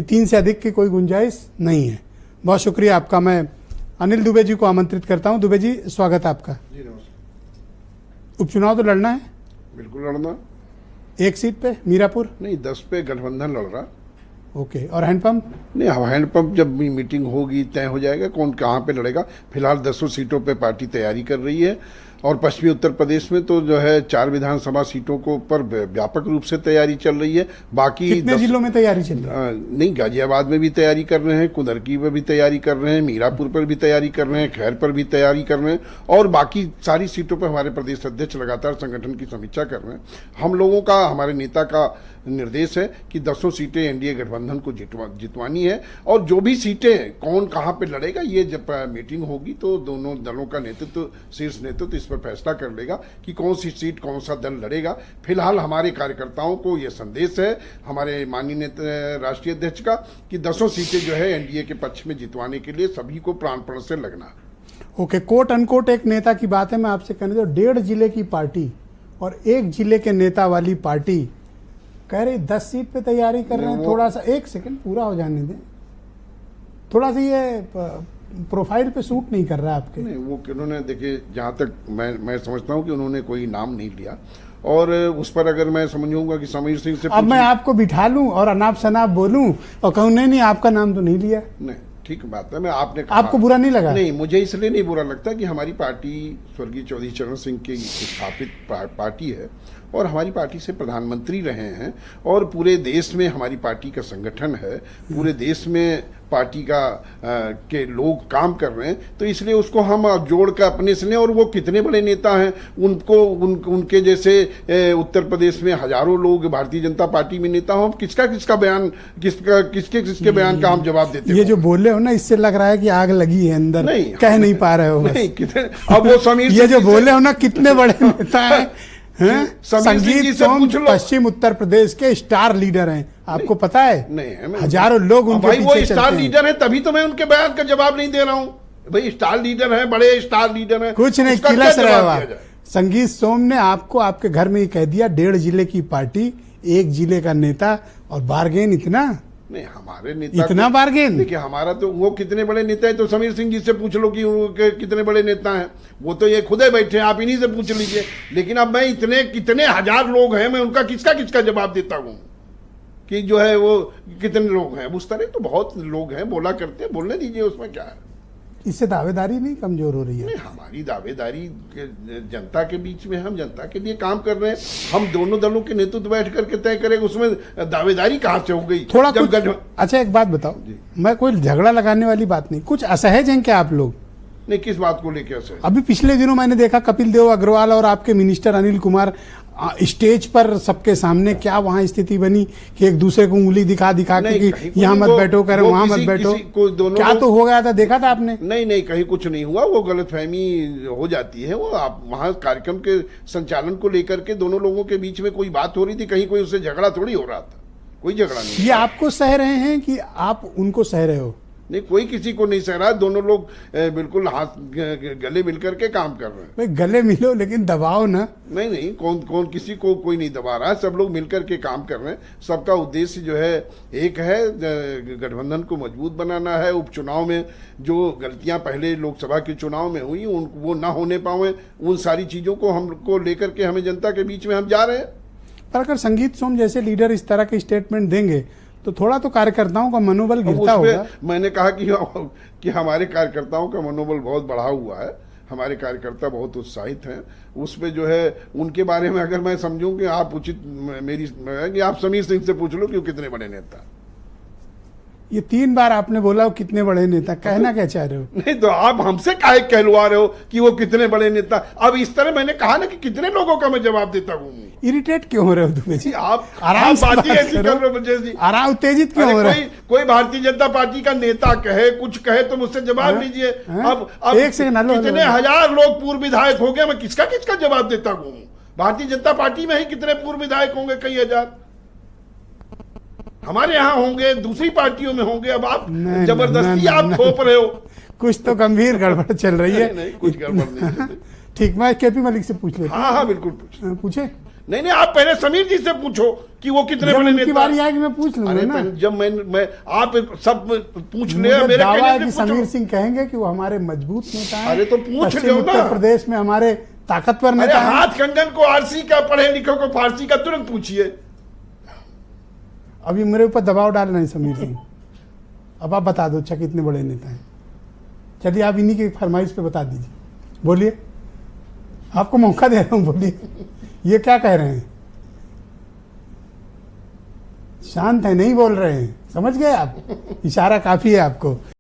3 से अधिक की कोई गुंजाइश नहीं है। बहुत शुक्रिया आपका। मैं अनिल दुबे जी को आमंत्रित करता हूं। दुबे जी, स्वागत है आपका। जी नमस्कार। उपचुनाव तो लड़ना है? बिल्कुल लड़ना। एक सीट पे मीरापुर? नहीं, 10 पे गठबंधन लड़ रहा। ओके। और हैंडपंप? नहीं, हैंडपंप जब भी मीटिंग होगी तय हो जाएगा कौन कहाँ पे लड़ेगा। फिलहाल 10 सीटों पे पार्टी तैयारी कर रही है और पश्चिमी उत्तर प्रदेश में तो जो है 4 विधानसभा सीटों को पर व्यापक रूप से तैयारी चल रही है। बाकी कितने जिलों में तैयारी चल रही है? नहीं, गाजियाबाद में भी तैयारी कर रहे हैं, कुदरकी में भी तैयारी कर रहे हैं, मीरापुर पर भी तैयारी कर रहे हैं, खैर पर भी तैयारी कर रहे हैं और बाकी सारी सीटों पर हमारे प्रदेश अध्यक्ष लगातार संगठन की समीक्षा कर रहे हैं। हम लोगों का, हमारे नेता का निर्देश है कि 10 सीटें एनडीए गठबंधन को जितवानी है और जो भी सीटें कौन कहाँ पे लड़ेगा, ये जब मीटिंग होगी तो दोनों दलों का नेतृत्व, शीर्ष नेतृत्व इस पर फैसला कर लेगा कि कौन सी सीट कौन सा दल लड़ेगा। फिलहाल हमारे कार्यकर्ताओं को ये संदेश है हमारे माननीय राष्ट्रीय अध्यक्ष का कि 10 सीटें जो है एनडीए के पक्ष में जितवाने के लिए सभी को प्राणपण से लगना। ओके। कोट अनकोट एक नेता की बात है, मैं आपसे कहने दो, 1.5 जिले की पार्टी और 1 जिले के नेता वाली पार्टी कह रही 10 सीट पे तैयारी कर रहे हैं। थोड़ा सा, एक सेकंड पूरा हो जाने दें। थोड़ा सा ये प्रोफाइल पे सूट नहीं कर रहा है आपके। नहीं, वो उन्होंने, देखिए जहाँ तक मैं समझता हूँ कि उन्होंने कोई नाम नहीं लिया और उस पर अगर मैं समझूंगा कि समीर सिंह से अब मैं आपको बिठा लूं और अनाप शनाप बोलूं और कहूं नहीं आपका नाम तो नहीं लिया। नहीं, ठीक बात है। मैं आपने कहा, आपको बुरा नहीं लगा? नहीं, मुझे इसलिए नहीं बुरा लगता कि हमारी पार्टी स्वर्गीय चौधरी चरण सिंह की स्थापित पार्टी है और हमारी पार्टी से प्रधानमंत्री रहे हैं और पूरे देश में हमारी पार्टी का संगठन है, पूरे देश में पार्टी का के लोग काम कर रहे हैं, तो इसलिए उसको हम जोड़ कर अपने से लें। और वो कितने बड़े नेता हैं, उनको उनके जैसे उत्तर प्रदेश में हजारों लोग भारतीय जनता पार्टी में नेता हों, किसका बयान, किसके बयान का हम जवाब देते हैं? ये जो बोले हो ना, इससे लग रहा है कि आग लगी है अंदर, नहीं, कह नहीं पा रहे हो। नहीं, कितने, अब वो समीर ये जो बोले हो ना, कितने बड़े नेता हैं। संगीत सोम पश्चिम उत्तर प्रदेश के स्टार लीडर हैं, आपको पता है? नहीं, हजारों लोग उनके भाई, वो पीछे स्टार लीडर है, तभी तो मैं उनके बयान का जवाब नहीं दे रहा हूँ। भाई स्टार लीडर है, बड़े स्टार लीडर है, कुछ नहीं किलस रहा है। संगीत सोम ने आपको आपके घर में ही कह दिया 1.5 जिले की पार्टी, 1 जिले का नेता और बार्गेन इतना। नहीं, हमारे नेता इतना बार्गेन। देखिए, हमारा तो वो कितने बड़े नेता है तो समीर सिंह जी से पूछ लो कि कितने बड़े नेता हैं। वो तो ये खुद ही बैठे हैं, आप इन्हीं से पूछ लीजिए। लेकिन अब मैं कितने हजार लोग हैं, मैं उनका किसका जवाब देता हूँ कि जो है वो कितने लोग हैं। उस तरह तो बहुत लोग हैं, बोला करते हैं, बोलने दीजिए, उसमें क्या है। इससे दावेदारी नहीं कमजोर हो रही है? नहीं, हमारी दावेदारी जनता के बीच में, हम जनता के लिए काम कर रहे हैं। हम दोनों दलों के नेतृत्व बैठ करके तय करेंगे, उसमें दावेदारी कहाँ से हो गई? थोड़ा कुछ, अच्छा एक बात बताओ, मैं कोई झगड़ा लगाने वाली बात नहीं, कुछ असहज हैं क्या आप लोग? नहीं, किस बात को लेकर असहज? अभी पिछले दिनों मैंने देखा कपिल देव अग्रवाल और आपके मिनिस्टर अनिल कुमार स्टेज पर सबके सामने, क्या वहां स्थिति बनी कि एक दूसरे को उंगली दिखा के कि यहाँ मत बैठो, करें वहां मत बैठो, क्या तो हो गया था, देखा था आपने? नहीं, कहीं कुछ नहीं हुआ। वो गलतफहमी हो जाती है। वो आप वहां कार्यक्रम के संचालन को लेकर के दोनों लोगों के बीच में कोई बात हो रही थी, कहीं कोई उससे झगड़ा थोड़ी हो रहा था, कोई झगड़ा नहीं। ये आपको सह रहे हैं कि आप उनको सह रहे हो? नहीं, कोई किसी को नहीं सह रहा, दोनों लोग बिल्कुल हाथ गले मिलकर के काम कर रहे हैं। भाई गले मिलो लेकिन दबाओ ना। नहीं, कौन किसी को कोई नहीं दबा रहा है, सब लोग मिलकर के काम कर रहे हैं। सबका उद्देश्य जो है एक है, गठबंधन को मजबूत बनाना है। उपचुनाव में जो गलतियां पहले लोकसभा के चुनाव में हुई वो ना होने पाए, उन सारी चीजों को हमको लेकर के हमें जनता के बीच में हम जा रहे हैं। पर अगर संगीत सोम जैसे लीडर इस तरह के स्टेटमेंट देंगे तो थोड़ा तो कार्यकर्ताओं का मनोबल गिरता होगा। मैंने कहा कि हमारे कार्यकर्ताओं का मनोबल बहुत बढ़ा हुआ है, हमारे कार्यकर्ता बहुत उत्साहित हैं। उसमें जो है उनके बारे में अगर मैं समझूं कि आप उचित कि आप समीर सिंह से पूछ लो कि वो कितने बड़े नेता। ये 3 बार आपने बोला वो कितने बड़े नेता, कहना क्या चाह रहे हो? नहीं तो आप हमसे काहे कहलवा रहे हो कि वो कितने बड़े नेता? अब इस तरह मैंने कहा ना कि कितने लोगों का मैं जवाब देता हूँ। इरिटेट क्यों हो रहे हो दुबे जी? आप बात ही ऐसी कर रहे हो जी, आराम उत्तेजित क्यों हो रहे हो? कोई भारतीय जनता पार्टी का नेता कहे, कुछ कहे तो मुझसे जवाब लीजिए। अब एक सेकंड, कितने हजार लोग पूर्व विधायक हो गए, मैं किसका जवाब देता हूँ? भारतीय जनता पार्टी में ही कितने पूर्व विधायक होंगे? कई हजार हमारे यहाँ होंगे, दूसरी पार्टियों में होंगे। अब आप जबरदस्ती आप थोप रहे हो। कुछ तो गंभीर गड़बड़ चल रही है। नहीं, कुछ गड़बड़ नहीं। ठीक, मैं केपी मलिक से पूछ लेता हूं। हाँ, बिल्कुल पूछे। नहीं, आप पहले समीर जी से पूछो कि वो कितने जब बड़े उनकी नेता। बारी आएगी मैं पूछ लूंगा अरे ना। जब मैं आप सब पूछ ले, मुझे मेरे दावा है कहने कि से पूछो। समीर सिंह कहेंगे कि वो हमारे मजबूत नेता हैं। अरे तो पूछ पश्चिम लो ना। उत्तर प्रदेश में हमारे ताकतवर अरे नेता हैं। हाथ कंगन को आरसी का, पढ़े लिखो को फारसी का तुरंत पूछिए। अभी मेरे ऊपर दबाव डाल रहे हैं समीर सिंह। अब आप बता दो अच्छा कितने बड़े नेता हैं। चलिए आप इन्हीं की फरमाइश पे बता दीजिए, बोलिए, आपको मौका दे रहा हूं, बोलिए ये क्या कह रहे हैं। शांत है, नहीं बोल रहे हैं, समझ गए आप, इशारा काफी है आपको।